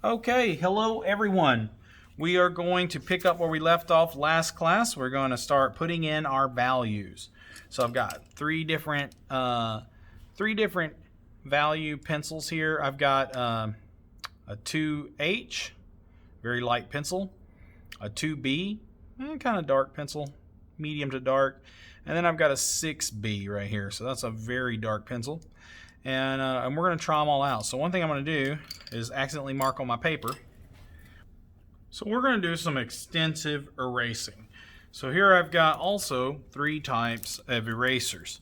Okay, hello everyone. We are going to pick up where we left off last class. We're going to start putting in our values. So I've got three different value pencils here. I've got a 2H, very light pencil, a 2B, kind of dark pencil, medium to dark, and then I've got a 6B right here. So that's a very dark pencil. And we're going to try them all out. So one thing I'm going to do is accidentally mark on my paper. So we're going to do some extensive erasing. So here I've got also three types of erasers.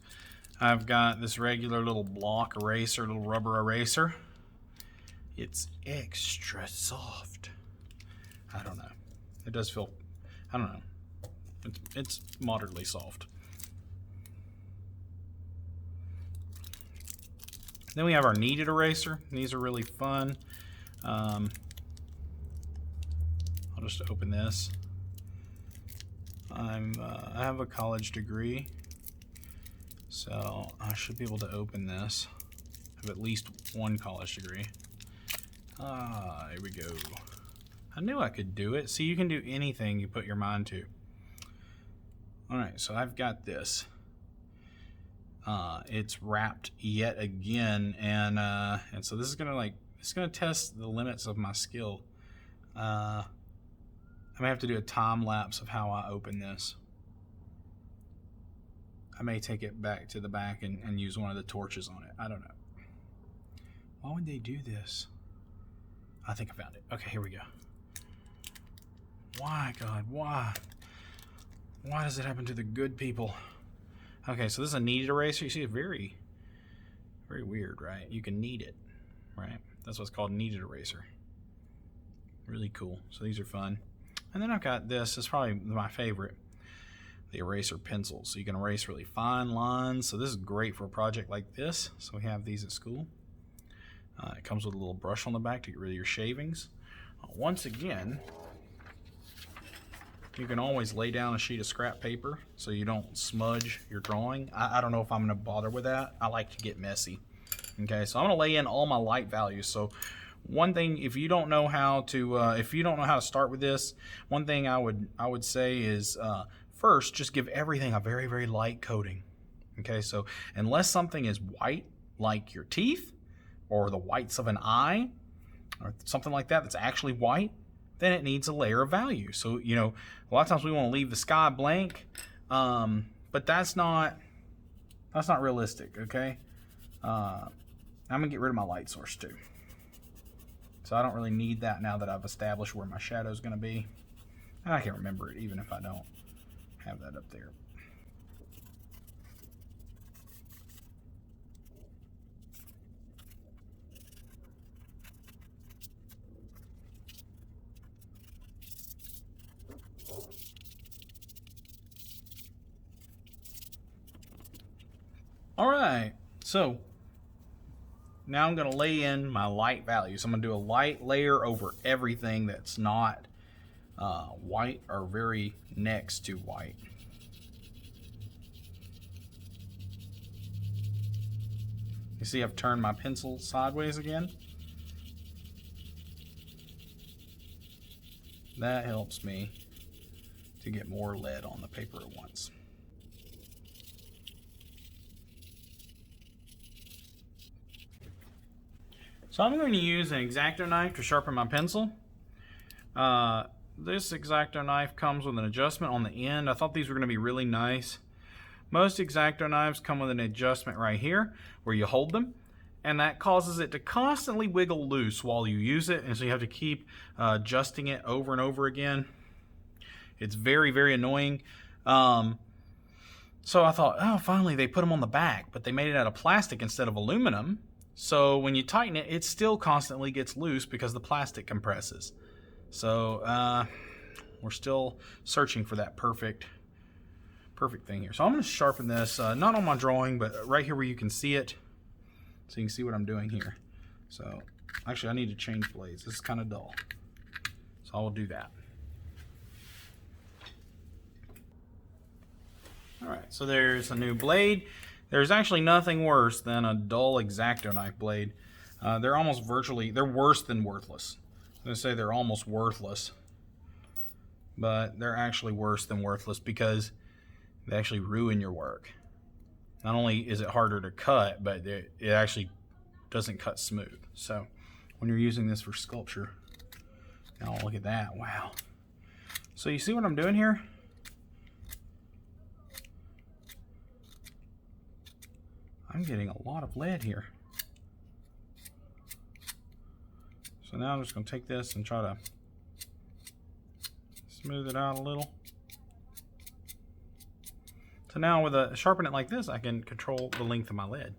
I've got this regular little block eraser, little rubber eraser. It's extra soft. I don't know. It does feel, I don't know. It's moderately soft. Then we have our kneaded eraser. These are really fun. I'll just open this. I have a college degree, so I should be able to open this. I have at least one college degree. Here we go. I knew I could do it. See, you can do anything you put your mind to. All right, so I've got this. It's wrapped yet again, and so this is gonna test the limits of my skill. I may have to do a time lapse of how I open this. I may take it back to the back and use one of the torches on it. I don't know. Why would they do this? I think I found it. Okay, here we go. Why, God, why? Why does it happen to the good people? Okay, so this is a kneaded eraser. You see, it's very, very weird, right? You can knead it, right? That's what's called kneaded eraser. Really cool. So these are fun. And then I've got this. It's probably my favorite, the eraser pencil. So you can erase really fine lines. So this is great for a project like this. So we have these at school. It comes with a little brush on the back to get rid of your shavings. Once again, you can always lay down a sheet of scrap paper so you don't smudge your drawing. I don't know if I'm going to bother with that. I like to get messy. Okay, so I'm going to lay in all my light values. So one thing, if you don't know how to start with this, one thing I would say is first, just give everything a very, very light coating. Okay, so unless something is white, like your teeth or the whites of an eye or something like that that's actually white, then it needs a layer of value. So, you know, a lot of times we want to leave the sky blank, but that's not realistic, okay? I'm gonna get rid of my light source too. So I don't really need that now that I've established where my shadow is gonna be. I can remember it even if I don't have that up there. All right, so now I'm going to lay in my light values. I'm going to do a light layer over everything that's not white or very next to white. You see I've turned my pencil sideways again. That helps me to get more lead on the paper at once. So I'm going to use an X-acto knife to sharpen my pencil. This X-acto knife comes with an adjustment on the end. I thought these were going to be really nice. Most X-acto knives come with an adjustment right here where you hold them, and that causes it to constantly wiggle loose while you use it, and so you have to keep adjusting it over and over again. It's very, very annoying. So I thought, oh, finally they put them on the back, but they made it out of plastic instead of aluminum. So when you tighten it, it still constantly gets loose because the plastic compresses. So we're still searching for that perfect thing here. So I'm going to sharpen this, not on my drawing, but right here where you can see it. So you can see what I'm doing here. So actually I need to change blades. This is kind of dull. So I will do that. All right, so there's a new blade. There's actually nothing worse than a dull X-acto knife blade. They're worse than worthless. They say they're almost worthless, but they're actually worse than worthless because they actually ruin your work. Not only is it harder to cut, but it actually doesn't cut smooth. So when you're using this for sculpture, now look at that, wow. So you see what I'm doing here? I'm getting a lot of lead here. So now I'm just going to take this and try to smooth it out a little. So now with a sharpen it like this, I can control the length of my lead.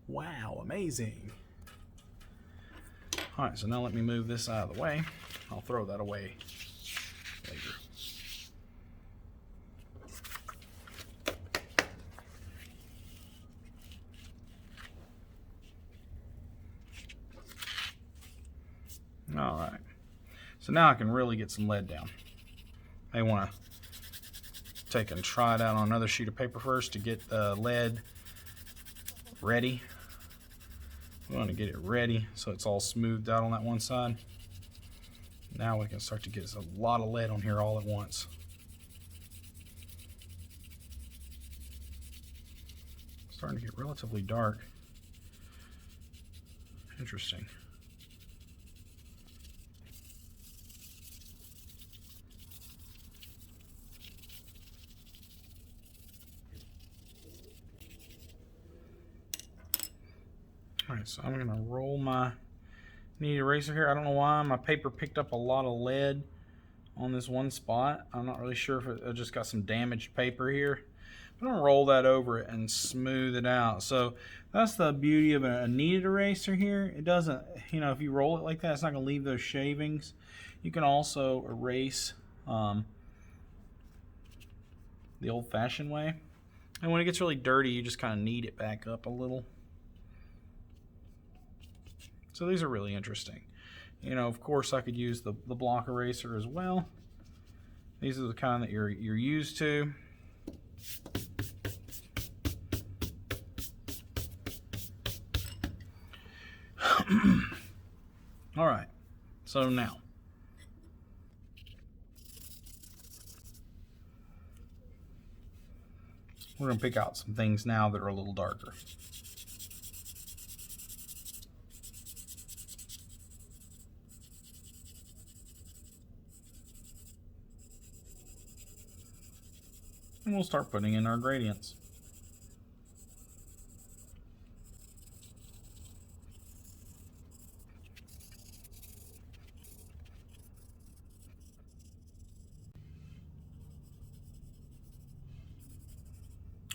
Wow, amazing. All right, so now let me move this out of the way. I'll throw that away later. All right, so now I can really get some lead down. I want to take and try it out on another sheet of paper first to get the lead ready. We want to get it ready so it's all smoothed out on that one side. Now we can start to get a lot of lead on here all at once. Starting to get relatively dark. Interesting. Alright, so I'm going to roll my knead eraser here. I don't know why my paper picked up a lot of lead on this one spot. I'm not really sure if I just got some damaged paper here. But I'm going to roll that over it and smooth it out. So that's the beauty of a kneaded eraser here. It doesn't, you know, if you roll it like that, it's not going to leave those shavings. You can also erase the old-fashioned way. And when it gets really dirty, you just kind of knead it back up a little. So these are really interesting. You know, of course, I could use the block eraser as well. These are the kind that you're used to. All right, so now we're going to pick out some things now that are a little darker. And we'll start putting in our gradients.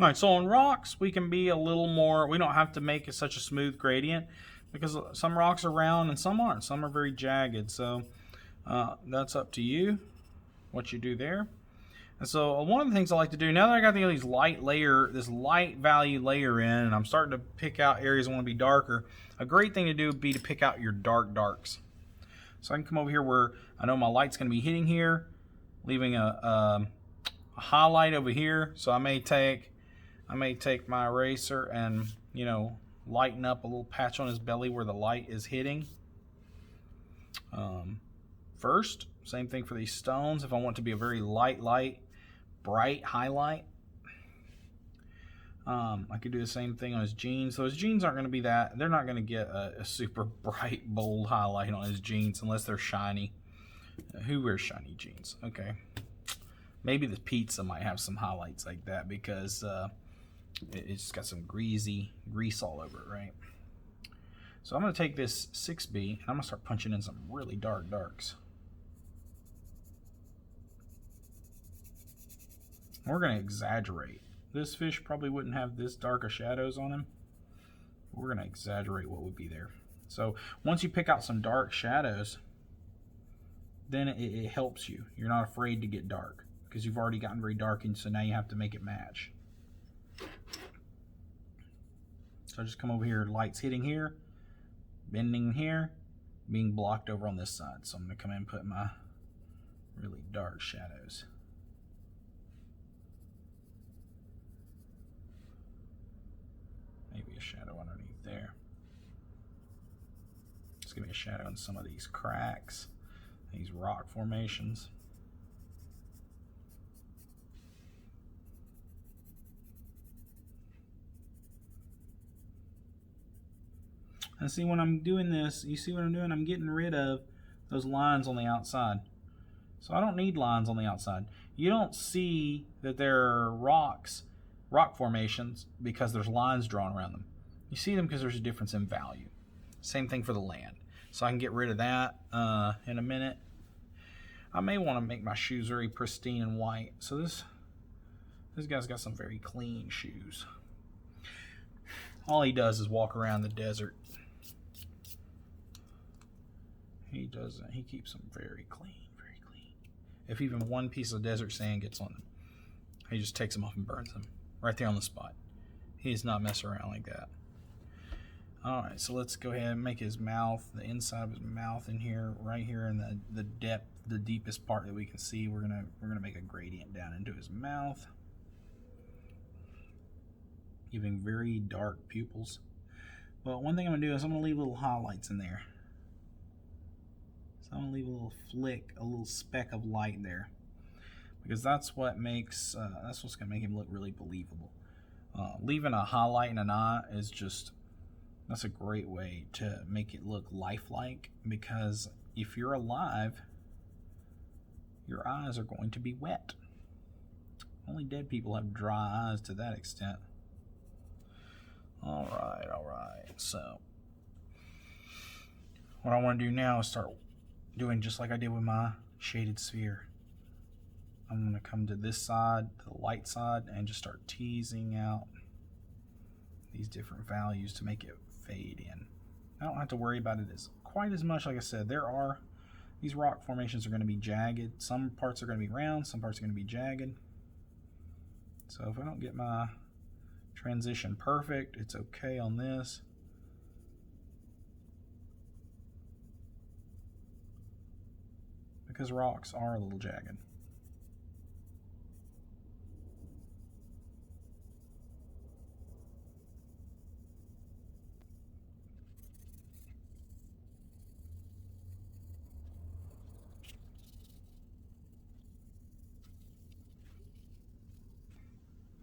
All right, so on rocks, we can be a little more, we don't have to make it such a smooth gradient because some rocks are round and some aren't. Some are very jagged, so that's up to you, what you do there. And so one of the things I like to do, now that I got these this light value layer in, and I'm starting to pick out areas I want to be darker, a great thing to do would be to pick out your darks. So I can come over here where I know my light's going to be hitting here, leaving a highlight over here. So I may take my eraser and, you know, lighten up a little patch on his belly where the light is hitting. First, same thing for these stones. If I want it to be a very light, bright highlight, I could do the same thing on his jeans. So his jeans aren't going to be that, they're not going to get a super bright, bold highlight on his jeans unless they're shiny. Who wears shiny jeans? Okay. Maybe the pizza might have some highlights like that because it's just got some grease all over it, right? So I'm going to take this 6B and I'm going to start punching in some really darks. We're going to exaggerate. This fish probably wouldn't have this dark of shadows on him. We're going to exaggerate what would be there. So once you pick out some dark shadows, then it helps you. You're not afraid to get dark because you've already gotten very dark, and so now you have to make it match. So I just come over here, light's hitting here, bending here, being blocked over on this side. So I'm going to come in and put my really dark shadows. Maybe a shadow underneath there. Let's give me a shadow on some of these cracks, these rock formations. And see, when I'm doing this, you see what I'm doing? I'm getting rid of those lines on the outside. So I don't need lines on the outside. You don't see that there are rock formations because there's lines drawn around them. You see them because there's a difference in value. Same thing for the land. So I can get rid of that in a minute. I may want to make my shoes very pristine and white. So this guy's got some very clean shoes. All he does is walk around the desert. He doesn't. He keeps them very clean, very clean. If even one piece of desert sand gets on them, he just takes them off and burns them right there on the spot. He does not mess around like that. All right, so let's go ahead and make his mouth, the inside of his mouth in here, right here in the depth, the deepest part that we can see. We're gonna make a gradient down into his mouth, giving very dark pupils. But one thing I'm gonna do is I'm gonna leave little highlights in there. So I'm gonna leave a little flick, a little speck of light there, because that's what makes that's what's gonna make him look really believable. Leaving a highlight in an eye is just, that's a great way to make it look lifelike, because if you're alive, your eyes are going to be wet. Only dead people have dry eyes to that extent. All right. So what I want to do now is start doing just like I did with my shaded sphere. I'm going to come to this side, to the light side, and just start teasing out these different values to make it fade in. I don't have to worry about it quite as much. Like I said, these rock formations are going to be jagged. Some parts are going to be round, some parts are going to be jagged. So if I don't get my transition perfect, it's okay on this. Because rocks are a little jagged.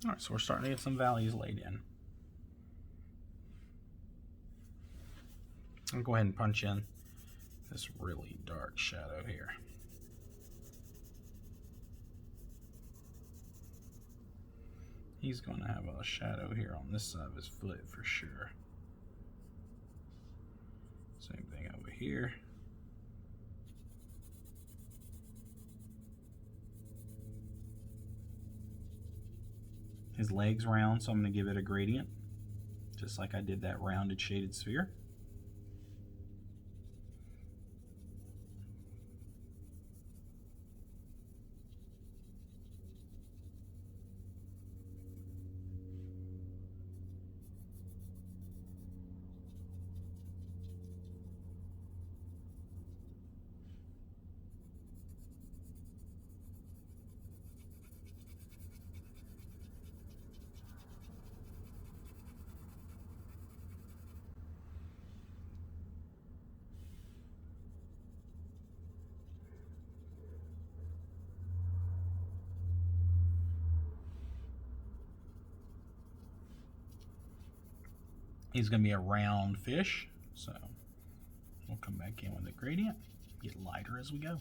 All right, so we're starting to get some values laid in. I'll go ahead and punch in this really dark shadow here. He's going to have a shadow here on this side of his foot for sure. Same thing over here. His leg's round, so I'm going to give it a gradient, just like I did that rounded shaded sphere. He's going to be a round fish, so we'll come back in with the gradient, get lighter as we go.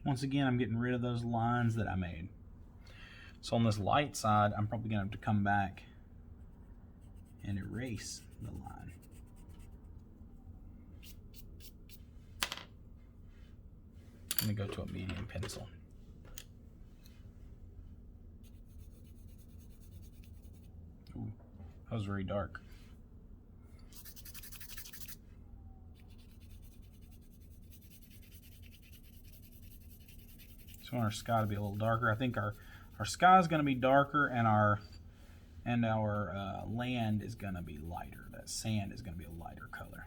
Once again, I'm getting rid of those lines that I made. So on this light side, I'm probably going to have to come back and erase the line. Let me go to a medium pencil. Ooh, that was very dark. So we want our sky to be a little darker. I think our sky is going to be darker, and our land is going to be lighter. That sand is going to be a lighter color.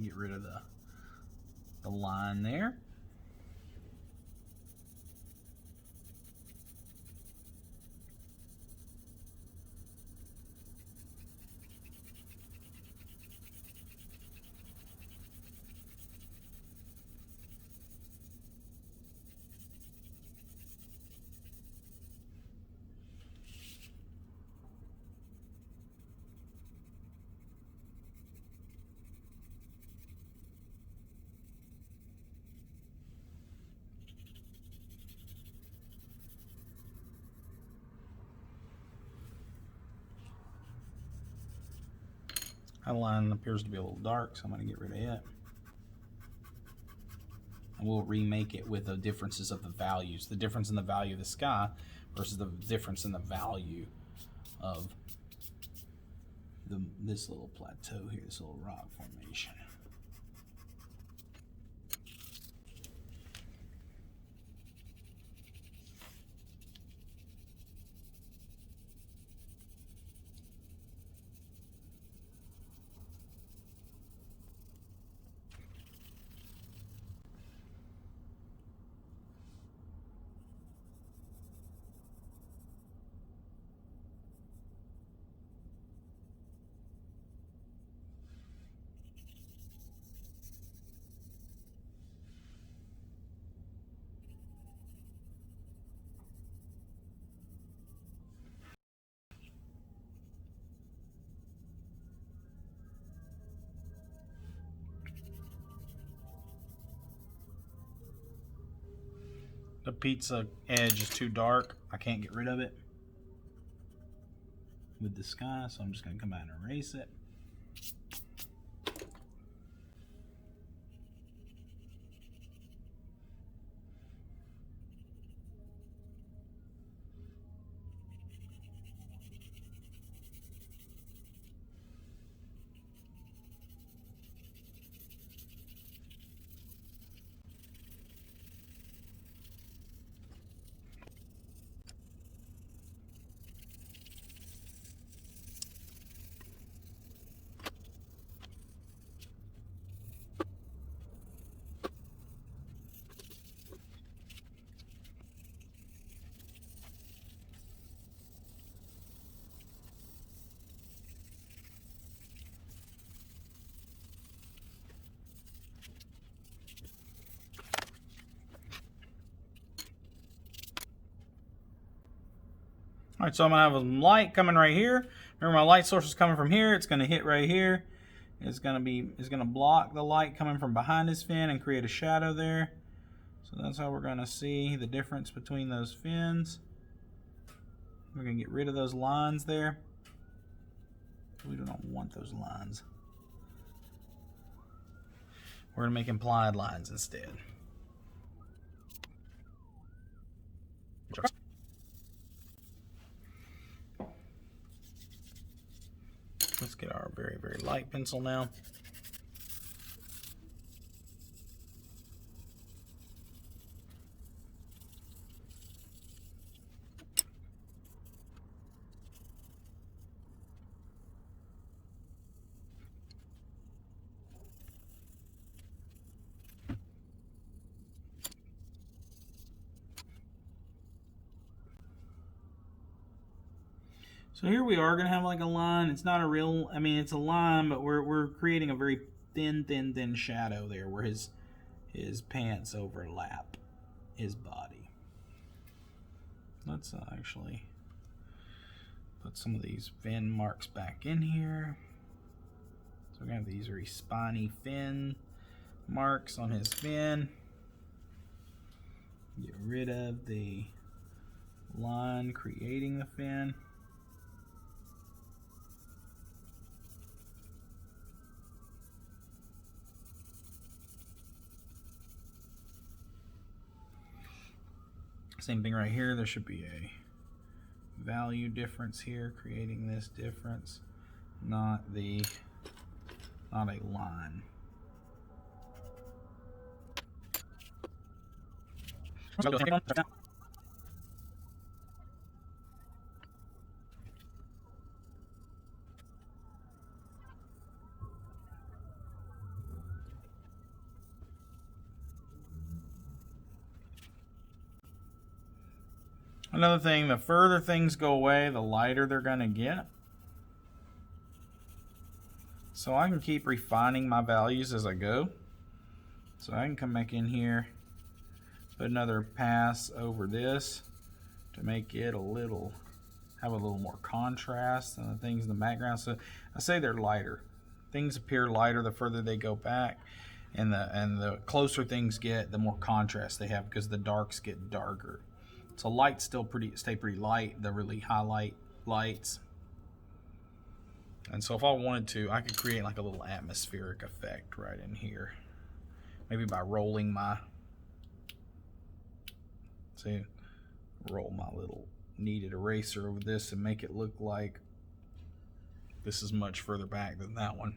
Get rid of the line there. That line appears to be a little dark, so I'm going to get rid of it. And we'll remake it with the differences of the values. The difference in the value of the sky versus the difference in the value of this little plateau here, this little rock formation. The pizza edge is too dark. I can't get rid of it with the sky, so I'm just going to come out and erase it. All right, so I'm gonna have a light coming right here. Remember, my light source is coming from here. It's gonna hit right here. It's gonna block the light coming from behind his fin and create a shadow there. So that's how we're gonna see the difference between those fins. We're gonna get rid of those lines there. We do not want those lines. We're gonna make implied lines instead. Let's get our very, very light pencil now. So here we are going to have like a line. It's not a real, I mean, it's a line, but we're creating a very thin shadow there where his pants overlap his body. Let's actually put some of these fin marks back in here. So we're going to have these very spiny fin marks on his fin. Get rid of the line creating the fin. Same thing right here. There should be a value difference here, creating this difference, not a line. Another thing, the further things go away, the lighter they're going to get. So I can keep refining my values as I go. So I can come back in here, put another pass over this to make it have a little more contrast than the things in the background. So I say they're lighter. Things appear lighter the further they go back, and the closer things get, the more contrast they have because the darks get darker. So lights still stay pretty light, the really highlight lights. And so if I wanted to, I could create like a little atmospheric effect right in here. Maybe by rolling roll my little kneaded eraser over this and make it look like this is much further back than that one.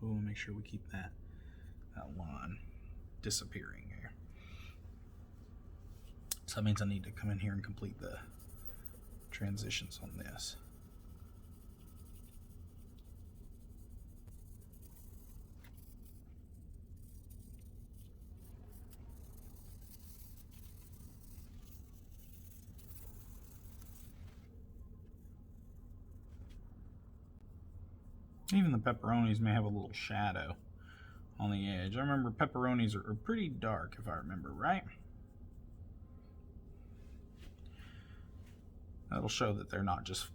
We'll make sure we keep that line disappearing here. So that means I need to come in here and complete the transitions on this. Even the pepperonis may have a little shadow on the edge. I remember pepperonis are pretty dark, if I remember right. That'll show that they're not just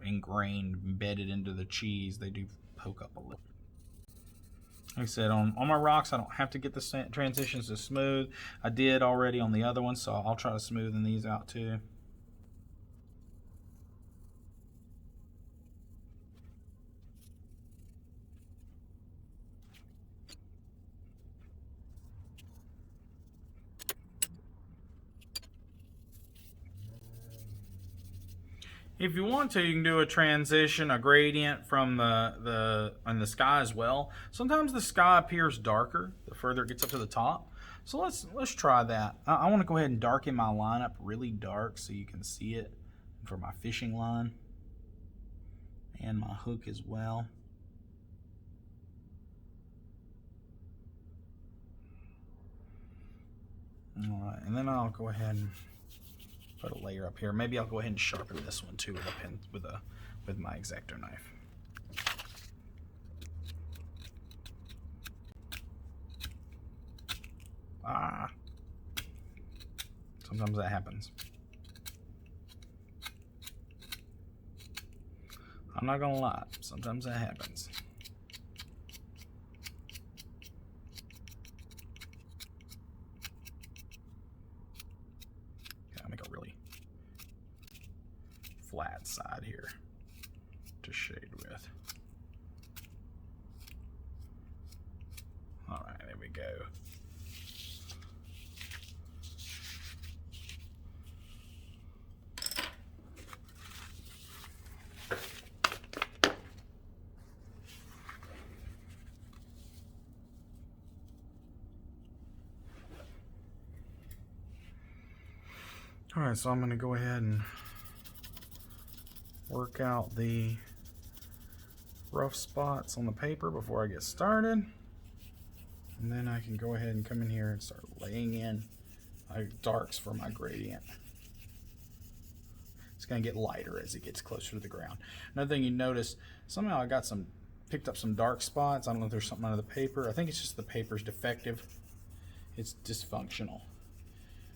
ingrained, embedded into the cheese. They do poke up a little. Like I said, on my rocks, I don't have to get the transitions as smooth. I did already on the other ones, so I'll try to smoothen these out too. If you want to, you can do a transition, a gradient from the sky as well. Sometimes the sky appears darker the further it gets up to the top. So let's try that. I want to go ahead and darken my line up really dark so you can see it for my fishing line and my hook as well. All right, and then I'll go ahead and put a layer up here. Maybe I'll go ahead and sharpen this one too with a pen, with my X-acto knife. Sometimes that happens. I'm not gonna lie, sometimes that happens. Flat side here to shade with. All right, there we go. All right, so I'm going to go ahead and work out the rough spots on the paper before I get started, and then I can go ahead and come in here and start laying in my darks for my gradient. It's going to get lighter as it gets closer to the ground. Another thing you notice, somehow I got picked up some dark spots. I don't know if there's something under the paper. I think it's just the paper's defective. It's dysfunctional.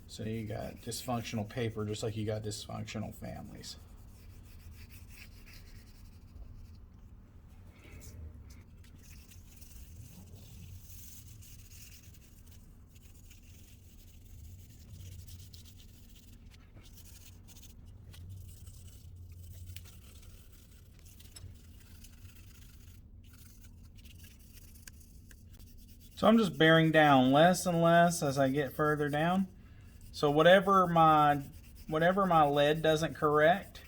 So you got dysfunctional paper just like you got dysfunctional families. So I'm just bearing down less and less as I get further down. So whatever my lead doesn't correct,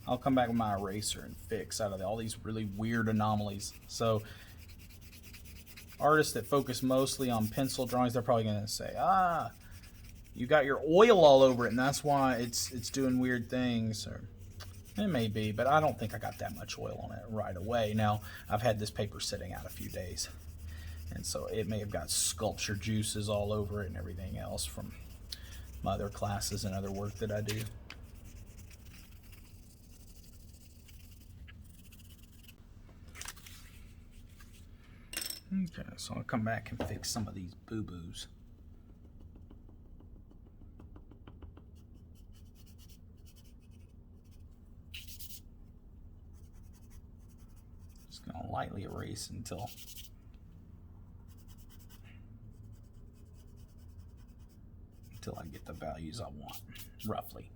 I'll come back with my eraser and fix out of all these really weird anomalies. So artists that focus mostly on pencil drawings, they're probably going to say, you got your oil all over it and that's why it's doing weird things. Or It may be, but I don't think I got that much oil on it right away. Now, I've had this paper sitting out a few days, and so it may have got sculpture juices all over it and everything else from my other classes and other work that I do. Okay, so I'll come back and fix some of these boo-boos. Just gonna lightly erase until I get the values I want, roughly.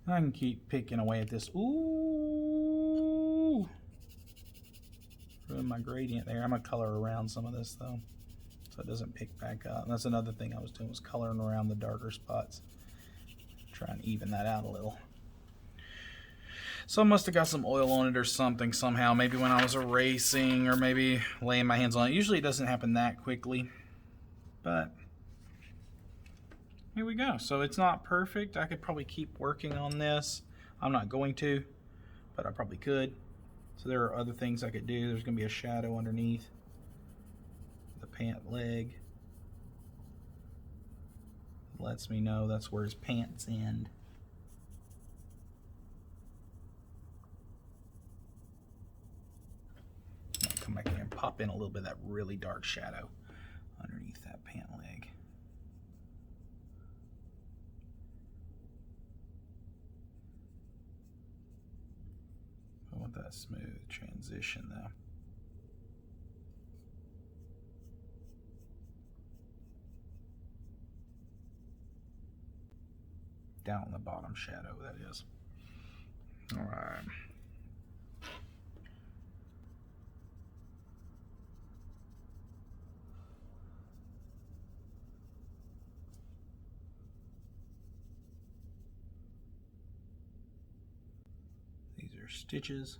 I can keep picking away at this. Ooh! Ruined my gradient there. I'm gonna color around some of this though, so it doesn't pick back up. And that's another thing I was doing, was coloring around the darker spots. Try and even that out a little. So I must have got some oil on it or something somehow. Maybe when I was erasing or maybe laying my hands on it. Usually it doesn't happen that quickly, but here we go. So it's not perfect. I could probably keep working on this. I'm not going to, but I probably could. So there are other things I could do. There's going to be a shadow underneath the pant leg. It lets me know that's where his pants end. I'll come back here and pop in a little bit of that really dark shadow underneath that pant leg. I want that smooth transition though. Down on the bottom shadow, that is. All right. These are stitches.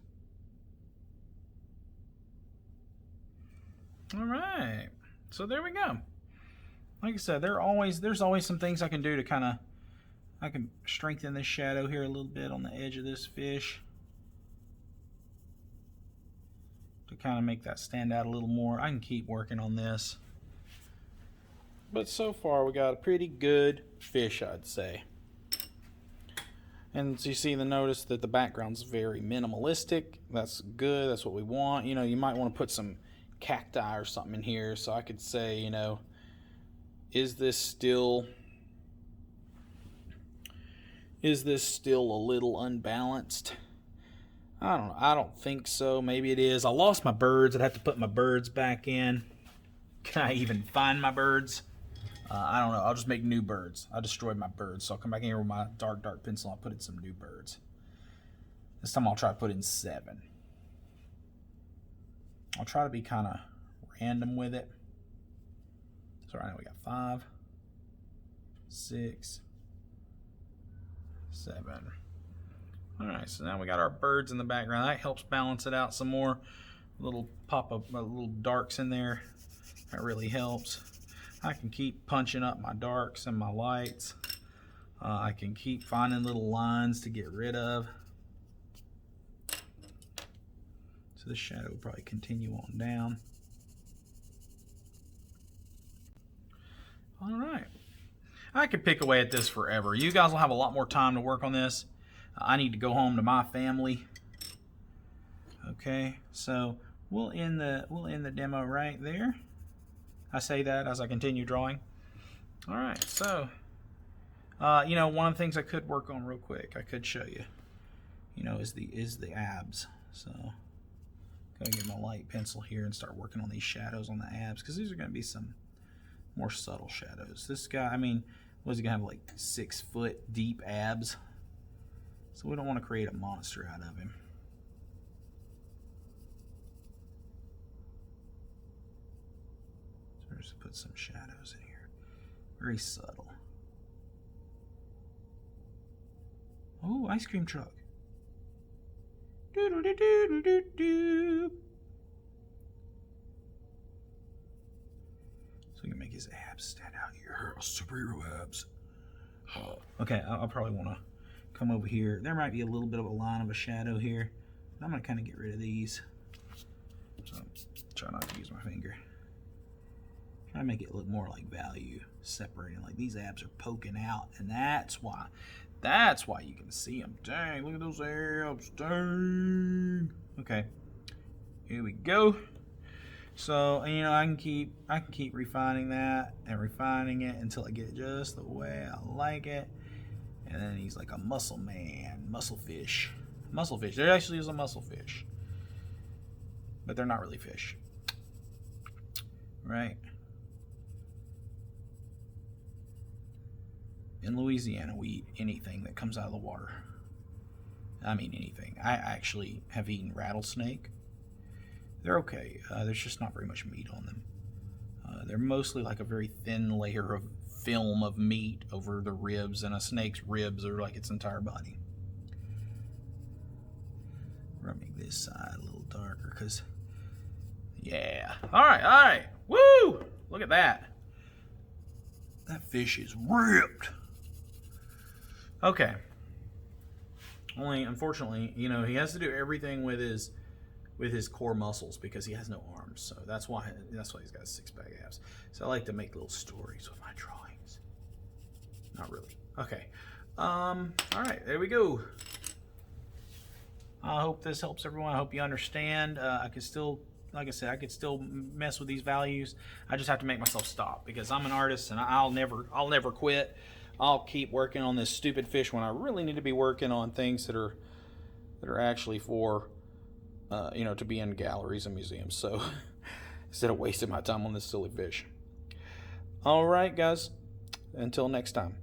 All right. So there we go. Like I said, there's always some things I can do to kind of, I can strengthen this shadow here a little bit on the edge of this fish to kind of make that stand out a little more. I can keep working on this. But so far we got a pretty good fish, I'd say. And so you see, notice that the background's very minimalistic. That's good, that's what we want. You know, you might want to put some cacti or something in here. So I could say, you know, is this still a little unbalanced? I don't know. I don't think so. Maybe it is. I lost my birds. I'd have to put my birds back in. Can I even find my birds? I don't know. I'll just make new birds. I destroyed my birds. So I'll come back in here with my dark pencil. I'll put in some new birds. This time I'll try to put in 7. I'll try to be kind of random with it. So right now we got 5, 6, 7. All right, so now we got our birds in the background. That helps balance it out some more. A little pop of little darks in there. That really helps. I can keep punching up my darks and my lights. I can keep finding little lines to get rid of. So the shadow will probably continue on down. All right. I could pick away at this forever. You guys will have a lot more time to work on this. I need to go home to my family. Okay, so we'll end the demo right there. I say that as I continue drawing. All right, so you know, one of the things I could work on real quick, I could show you, you know, is the abs. So go get my light pencil here and start working on these shadows on the abs, because these are going to be some more subtle shadows. This guy, I mean, was he gonna have like 6 foot deep abs? So we don't want to create a monster out of him. So just put some shadows in here. Very subtle. Oh, ice cream truck. Doodle doo doodle doo doo. So we can make his his abs stand out here. Superhero abs. Okay, I'll probably want to come over here. There might be a little bit of a line of a shadow here. I'm going to kind of get rid of these. So try not to use my finger. Try to make it look more like value, separating. Like these abs are poking out, and that's why you can see them. Dang, look at those abs. Dang. Okay, here we go. So, you know, I can keep refining that and refining it until I get it just the way I like it. And then he's like a muscle man, muscle fish. Muscle fish. There actually is a muscle fish, but they're not really fish, right? In Louisiana, we eat anything that comes out of the water. I mean anything. I actually have eaten rattlesnake. They're okay. There's just not very much meat on them. They're mostly like a very thin layer of film of meat over the ribs, and a snake's ribs are like its entire body. We're gonna make this side a little darker because, yeah. All right. Woo! Look at that. That fish is ripped. Okay. Only, unfortunately, you know, he has to do everything with his core muscles because he has no arms. So that's why he's got six-pack abs. So I like to make little stories with my drawings. Not really. Okay. All right, there we go. I hope this helps everyone. I hope you understand. I can still, like I said, I could still mess with these values. I just have to make myself stop because I'm an artist and I'll never quit. I'll keep working on this stupid fish when I really need to be working on things that are actually for you know, to be in galleries and museums. So instead of wasting my time on this silly fish. All right, guys. Until next time.